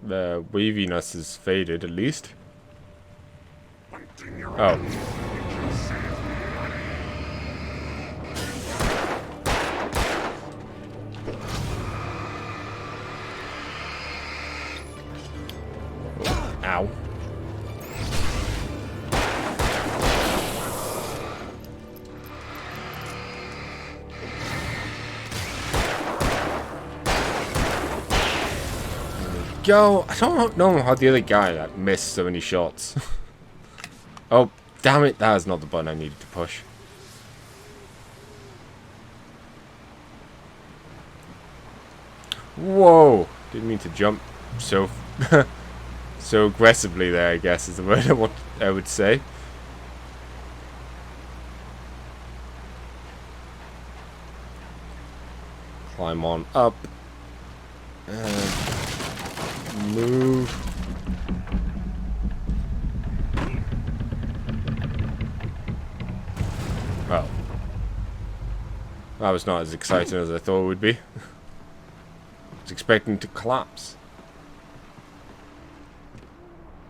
The waviness is faded, at least. Oh. Ow. Go! I don't know how the other guy missed so many shots. Oh, damn it! That is not the button I needed to push. Whoa! Didn't mean to jump so so aggressively there, I guess is the word I would say. Climb on up. Move. Well, that was not as exciting as I thought it would be. I was expecting to collapse.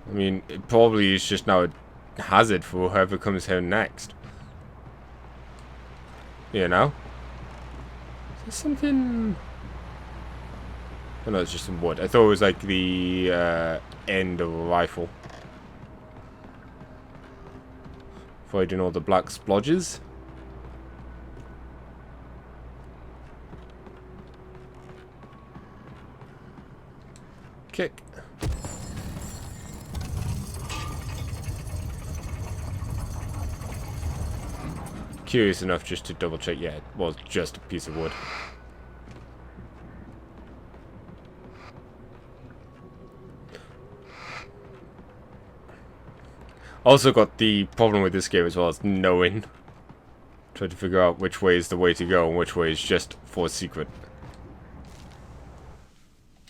I mean, it probably is just now a hazard for whoever comes here next. You know? Is there something... Oh no, it's just some wood. I thought it was like the end of a rifle. Avoiding all the black splodges. Kick. Curious enough just to double check. Yeah, it was just a piece of wood. Also got the problem with this game as well as knowing. Try to figure out which way is the way to go and which way is just for a secret.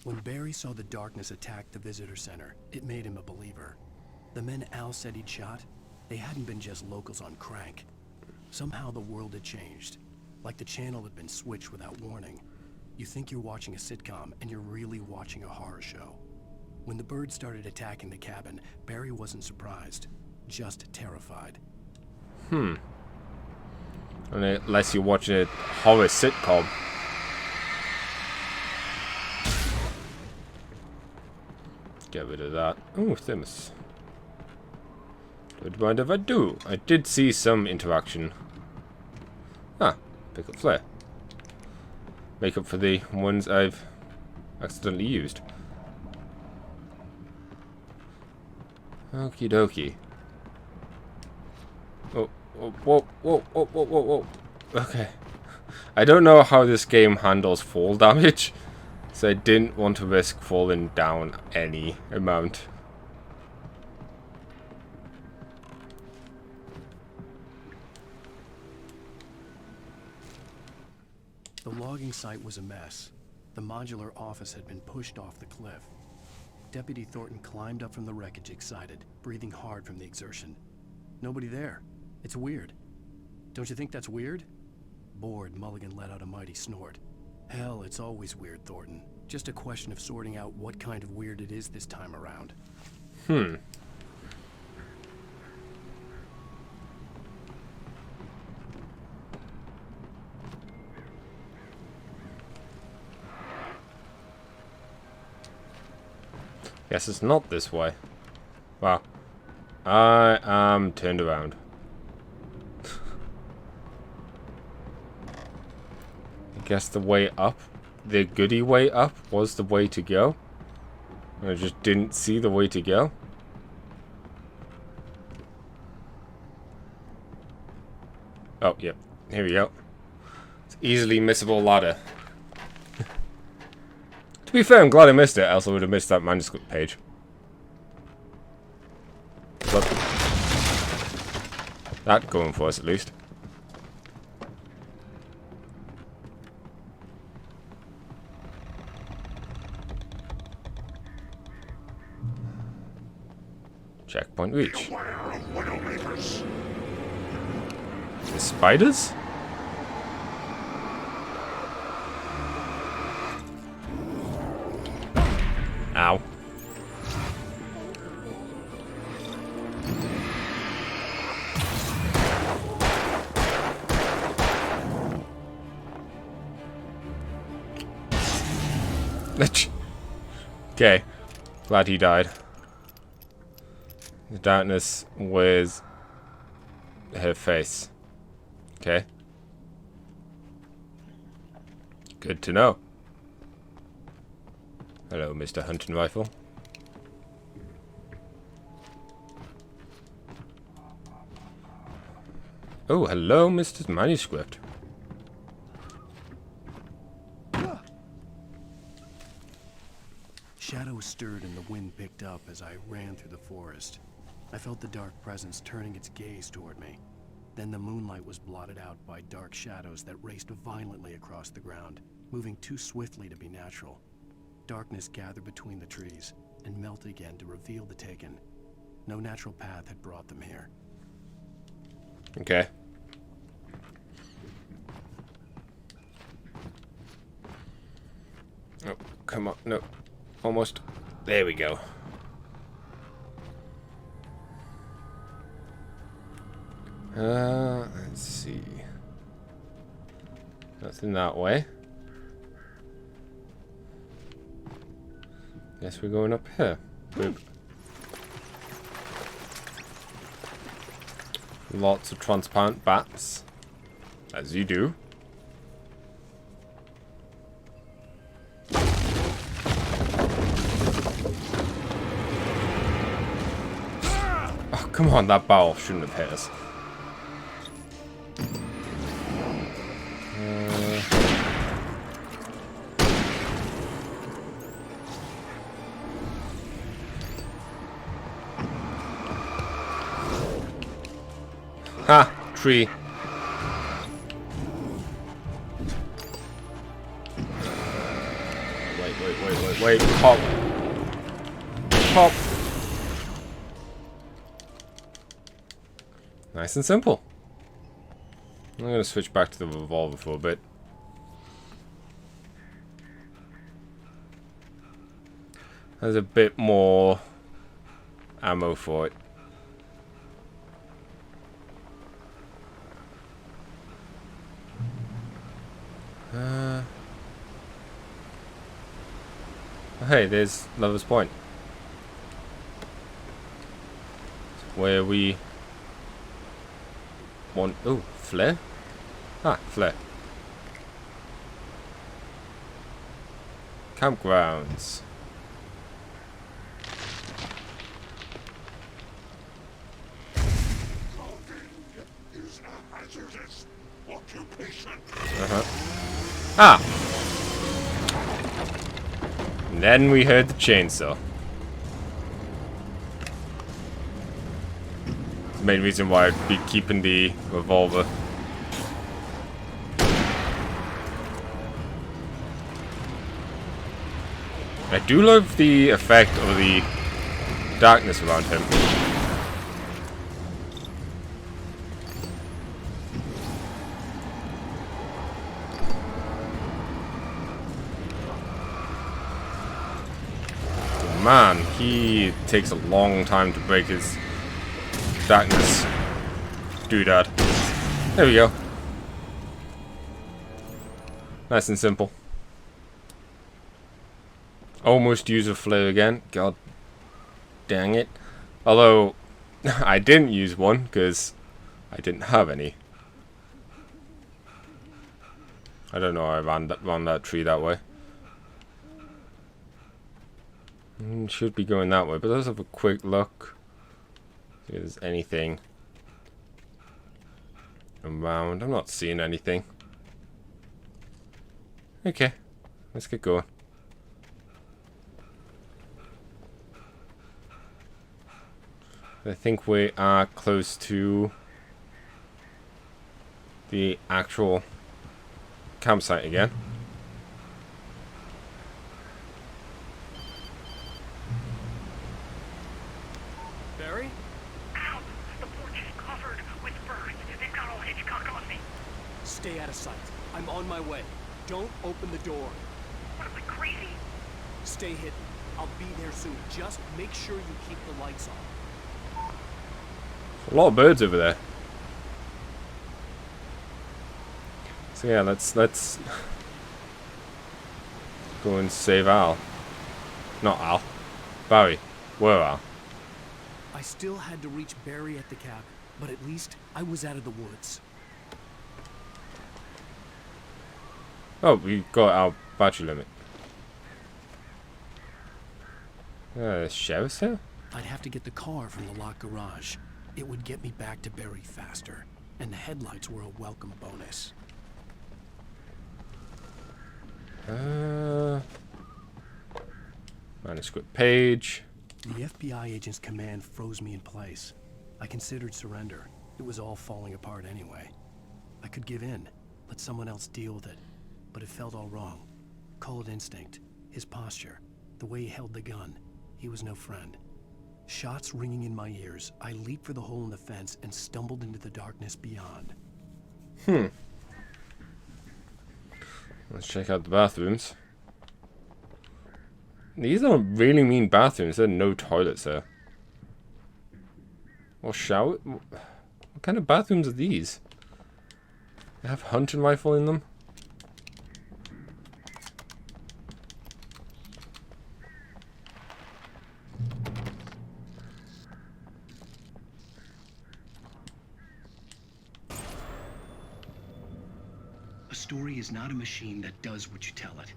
When Barry saw the darkness attack the visitor center, it made him a believer. The men Al said he'd shot, they hadn't been just locals on crank. Somehow the world had changed, like the channel had been switched without warning. You think you're watching a sitcom, and you're really watching a horror show. When the birds started attacking the cabin, Barry wasn't surprised, just terrified. Unless you're watching a horror sitcom. Get rid of that. Oh, Thimus. Don't mind if I do. I did see some interaction. Ah, pick up flare. Make up for the ones I've accidentally used. Okie dokie. Oh, whoa, whoa, whoa, whoa, whoa, whoa, whoa. Okay. I don't know how this game handles fall damage, so I didn't want to risk falling down any amount. The logging site was a mess. The modular office had been pushed off the cliff. Deputy Thornton climbed up from the wreckage excited, breathing hard from the exertion. Nobody there. It's weird. Don't you think that's weird? Bored, Mulligan let out a mighty snort. Hell, it's always weird, Thornton. Just a question of sorting out what kind of weird it is this time around. Guess it's not this way. Wow. I am turned around. I guess the way up, the goody way up, was the way to go. I just didn't see the way to go. Oh, yep. Here we go. It's easily missable ladder. To be fair, I'm glad I missed it, else I would have missed that manuscript page. But that going for us, at least. Checkpoint reach. The spiders? Ow. Okay. Glad he died. The darkness was her face. Okay. Good to know. Hello, Mr. Hunting Rifle. Oh, hello, Mr. Manuscript. Shadows stirred and the wind picked up as I ran through the forest. I felt the dark presence turning its gaze toward me. Then the moonlight was blotted out by dark shadows that raced violently across the ground, moving too swiftly to be natural. Darkness gathered between the trees and melted again to reveal the Taken. No natural path had brought them here. Okay. Oh, come on. No. Almost. There we go. Let's see. Nothing that way. Guess we're going up here. Boop. Lots of transparent bats. As you do. Oh, come on, that barrel shouldn't have hit us. Ha! Tree. Wait. Pop. Pop. Nice and simple. I'm going to switch back to the revolver for a bit. There's a bit more ammo for it. Hey, there's Lover's Point. Where we want... Ooh, flare? Ah, flare. Campgrounds. Ah! And then we heard the chainsaw. The main reason why I'd be keeping the revolver. I do love the effect of the darkness around him. Man, he takes a long time to break his darkness doodad. There we go. Nice and simple. Almost use a flare again. God dang it. Although, I didn't use one because I didn't have any. I don't know how I ran that tree that way. Should be going that way, but let's have a quick look. See if there's anything around. I'm not seeing anything. Okay, let's get going. I think we are close to the actual campsite again. Stay out of sight. I'm on my way. Don't open the door. What, am I crazy? Stay hidden. I'll be there soon. Just make sure you keep the lights on. A lot of birds over there. So yeah, let's go and save Al. Not Al. Barry. Where Al? I still had to reach Barry at the cabin, but at least I was out of the woods. Oh, we got our battery limit. Sheriff's here? I'd have to get the car from the locked garage. It would get me back to Barry faster, and the headlights were a welcome bonus. Manuscript page. The FBI agent's command froze me in place. I considered surrender. It was all falling apart anyway. I could give in, let someone else deal with it. But it felt all wrong. Call it instinct. His posture. The way he held the gun. He was no friend. Shots ringing in my ears, I leaped for the hole in the fence and stumbled into the darkness beyond. Let's check out the bathrooms. These don't really mean bathrooms. There are no toilets there. Or shower? What kind of bathrooms are these? They have hunting rifle in them? A story is not a machine that does what you tell it.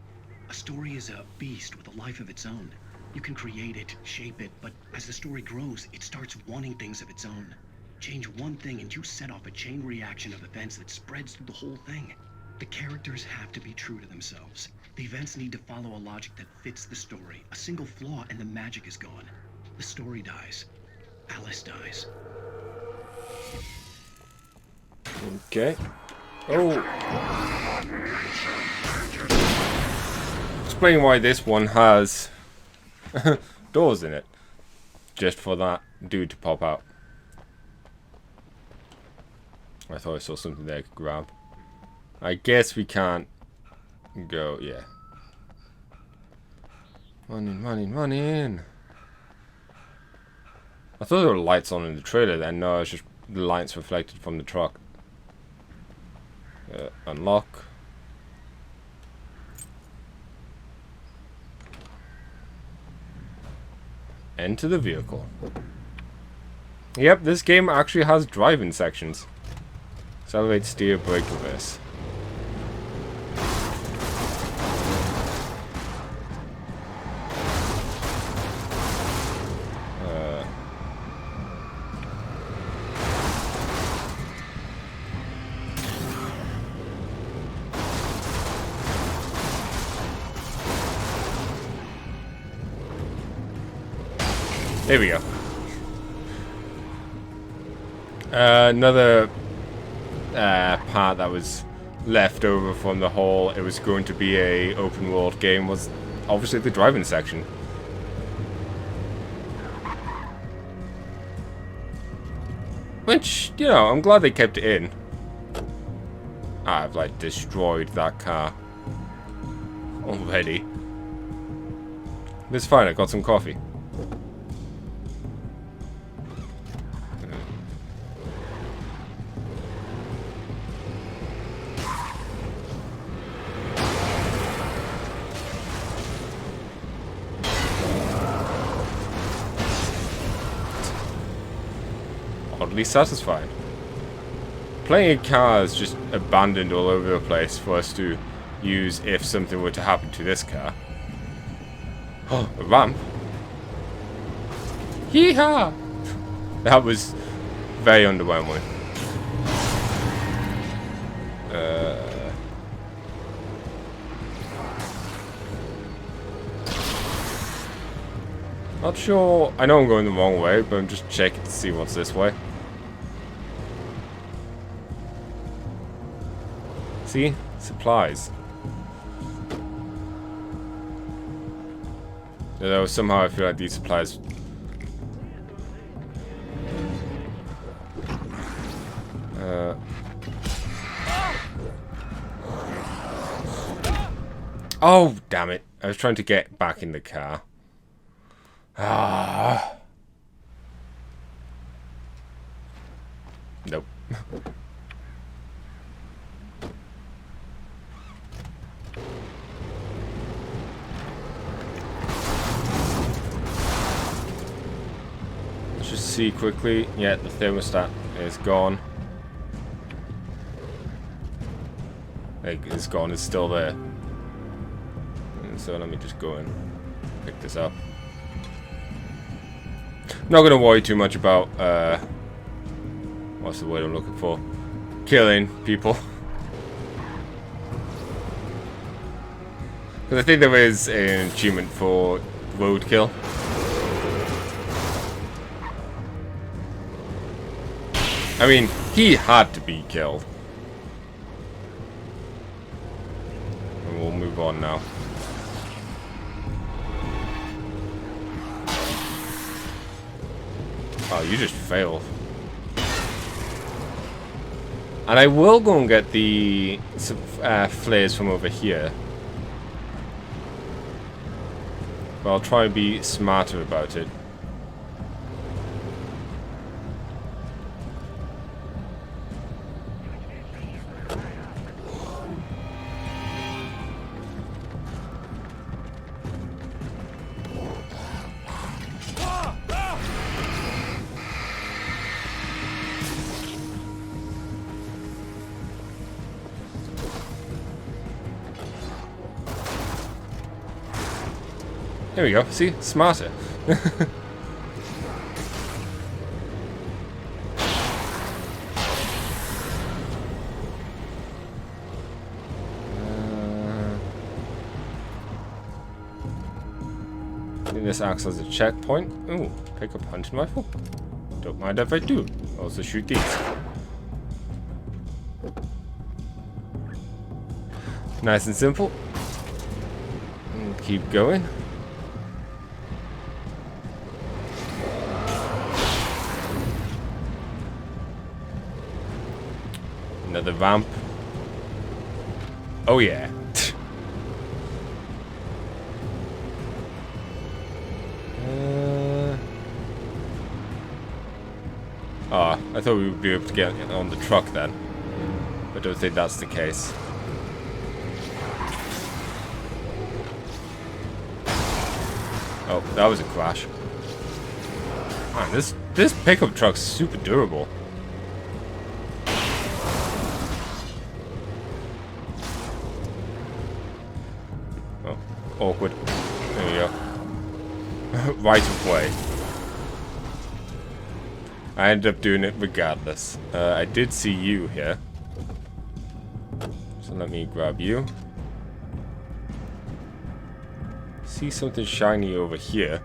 A story is a beast with a life of its own. You can create it, shape it, but as the story grows, it starts wanting things of its own. Change one thing and you set off a chain reaction of events that spreads through the whole thing. The characters have to be true to themselves. The events need to follow a logic that fits the story. A single flaw and the magic is gone. The story dies. Alice dies. Okay. Oh. Explain why this one has doors in it. Just for that dude to pop out. I thought I saw something there I could grab. I guess we can't go, yeah. Run in. I thought there were lights on in the trailer then. No, it's just the lights reflected from the truck. Unlock. Enter the vehicle. Yep, this game actually has driving sections. Accelerate, steer, brake, reverse. There we go. Another part that was left over from the whole it was going to be a open world game was obviously the driving section. Which, you know, I'm glad they kept it in. I've like destroyed that car already. But it's fine, I got some coffee. Oddly satisfied. Plenty of cars just abandoned all over the place for us to use if something were to happen to this car. Oh, a ramp. Yeehaw! That was very underwhelming. Not sure. I know I'm going the wrong way, but I'm just checking to see what's this way. See? Supplies. Although somehow I feel like these supplies... Oh, damn it. I was trying to get back in the car. Ah. Nope. see quickly. Yeah, the thermostat is gone. Like, it's gone. It's still there. And so let me just go and pick this up. I'm not gonna worry too much about what's the word I'm looking for? Killing people. Because I think there is an achievement for roadkill. I mean, he had to be killed. And we'll move on now. Oh, you just failed. And I will go and get the flares from over here. But I'll try and be smarter about it. There we go. See? Smarter. I think this acts as a checkpoint. Ooh, pick up hunting rifle. Don't mind if I do. Also shoot these. Nice and simple. And keep going. Another vamp. Oh yeah. I thought we would be able to get on the truck then. I don't think that's the case. Oh, that was a crash. Man, this pickup truck's super durable. Oh, awkward. There we go. Right of way. I ended up doing it regardless. I did see you here. So let me grab you. See something shiny over here.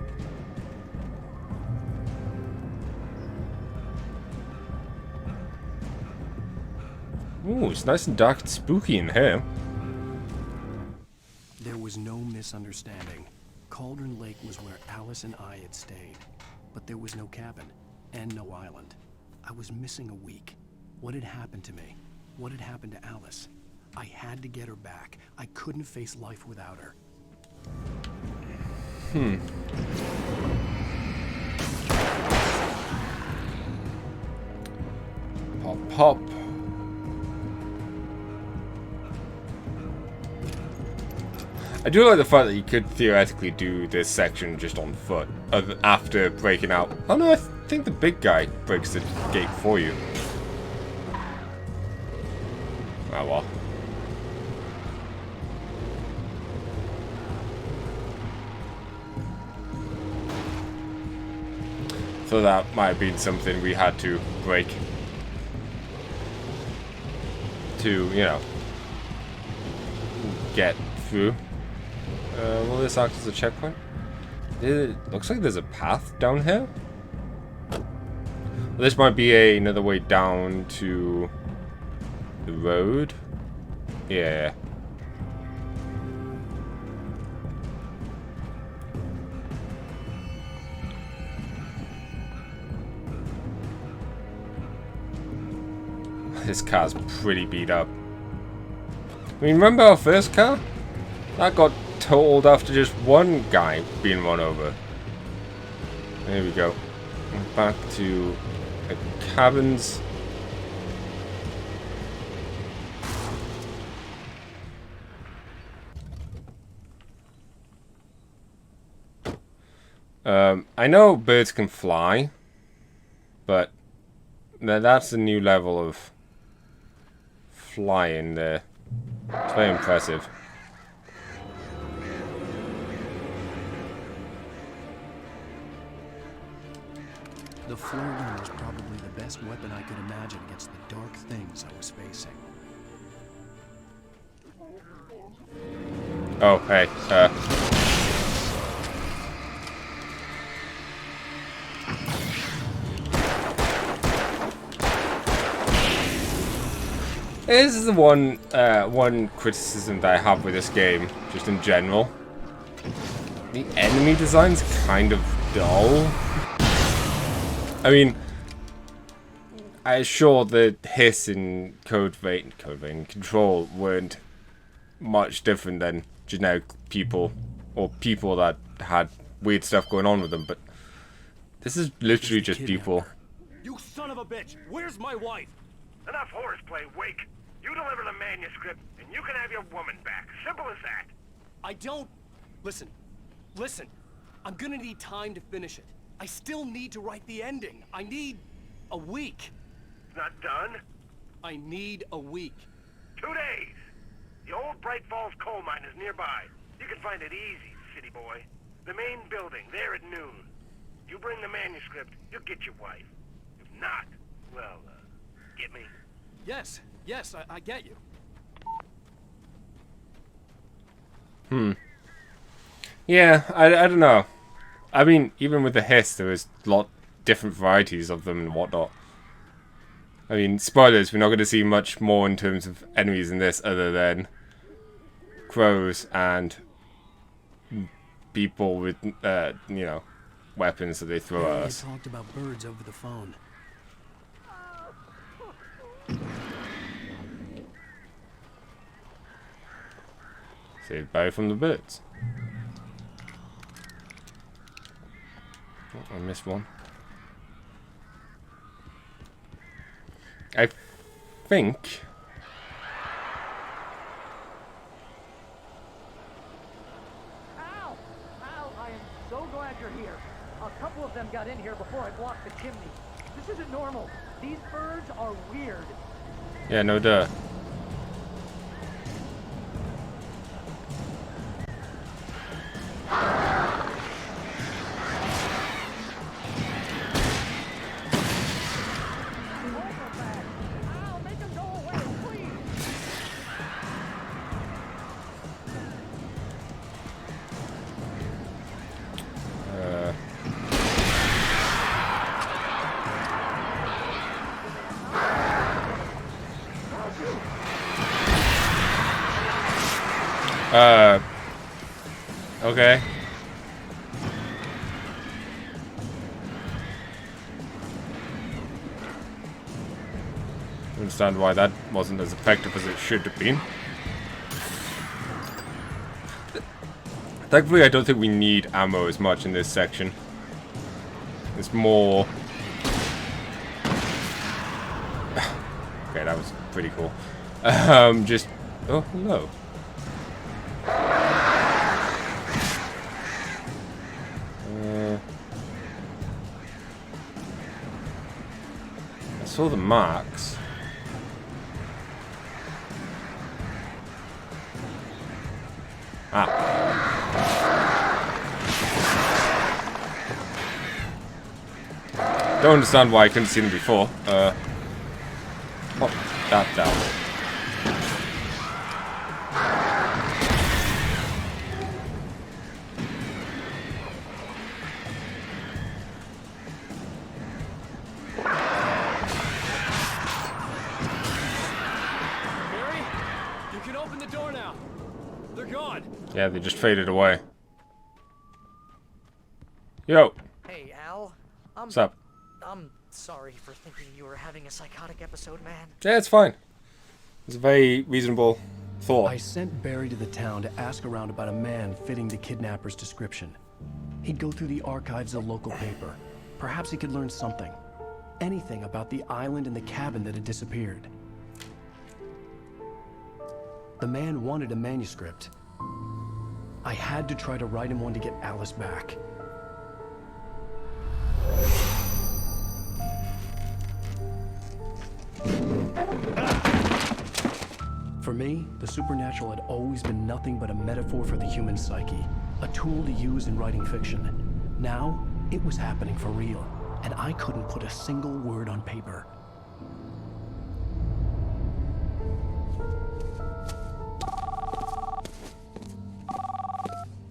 Ooh, it's nice and dark and spooky in here. There was no misunderstanding. Cauldron Lake was where Alice and I had stayed. But there was no cabin. And no island. I was missing a week. What had happened to me? What had happened to Alice? I had to get her back. I couldn't face life without her. Pop, pop. I do like the fact that you could theoretically do this section just on foot after breaking out. Oh no, I think the big guy breaks the gate for you. Oh well. So that might have been something we had to break to, you know, get through. Will this act as a checkpoint? It looks like there's a path down here. Well, this might be another way down to the road. Yeah. This car's pretty beat up. I mean, remember our first car? That got totaled after just one guy being run over. There we go. Back to the cabins. I know birds can fly. But now that's a new level of flying there. It's very impressive. The flare gun was probably the best weapon I could imagine against the dark things I was facing. Oh, hey, this is the one criticism that I have with this game, just in general. The enemy design's kind of dull. I mean, I'm sure the hiss and code vein control weren't much different than generic people or people that had weird stuff going on with them, but this is literally just people. You son of a bitch! Where's my wife? Enough horseplay, Wake. You deliver the manuscript, and you can have your woman back. Simple as that. I don't... Listen. I'm gonna need time to finish it. I still need to write the ending. I need a week. It's not done. I need a week. 2 days. The old Bright Falls coal mine is nearby. You can find it easy, city boy. The main building, there at noon. You bring the manuscript, you'll get your wife. If not, well, get me? Yes, I get you. Yeah, I don't know. I mean, even with the hiss, there was a lot different varieties of them and whatnot. I mean, spoilers, we're not going to see much more in terms of enemies in this other than crows and people with, you know, weapons that they throw at us. They talked about birds over the phone. Saved Barry from the birds. Oh, I missed one. I think... Ow! Ow, I am so glad you're here. A couple of them got in here before I blocked the chimney. This isn't normal. These birds are weird. Yeah, no duh. Ow, make them go away, please! Okay. I understand why that wasn't as effective as it should have been. Thankfully, I don't think we need ammo as much in this section. It's more... okay, that was pretty cool. Just... oh, hello. I saw the marks. Ah. Don't understand why I couldn't see them before. Pop that down. Barry, you can open the door now. They're gone. Yeah, they just faded away. Yo, Hey, Al. what's up? I'm sorry for thinking you were having a psychotic episode, man. Yeah, it's fine. It's a very reasonable thought. I sent Barry to the town to ask around about a man fitting the kidnapper's description. He'd go through the archives of the local paper. Perhaps he could learn something. Anything about the island and the cabin that had disappeared. The man wanted a manuscript. I had to try to write him one to get Alice back. For me, the supernatural had always been nothing but a metaphor for the human psyche, a tool to use in writing fiction. Now, it was happening for real, and I couldn't put a single word on paper.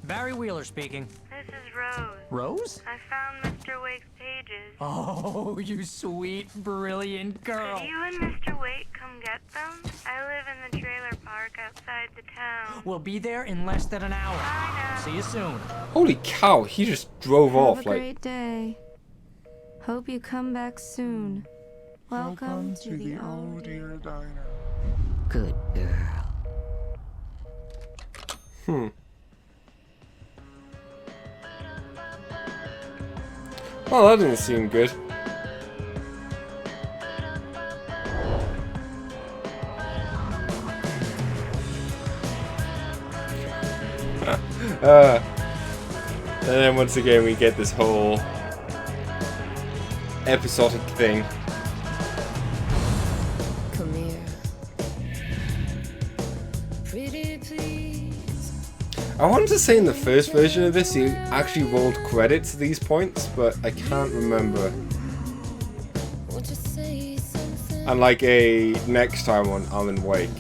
Barry Wheeler speaking. This is Rose. Rose? I found Mr. Wake's pages. Oh, you sweet, brilliant girl. Could you and Mr. Wake come get them? I live in the trailer park outside the town. We'll be there in less than an hour. I know. See you soon. Holy cow, he just drove Have off a like... great day. Hope you come back soon. Welcome to the old dear diner. Good girl. Well, that didn't seem good. And then once again we get this whole episodic thing. Come here. Pretty please. I wanted to say in the first version of this you actually rolled credits at these points, but I can't remember. Won't you say something? And like a next time on Alan Wake.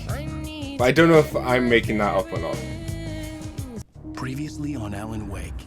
But I don't know if I'm making that up or not. Previously on Alan Wake.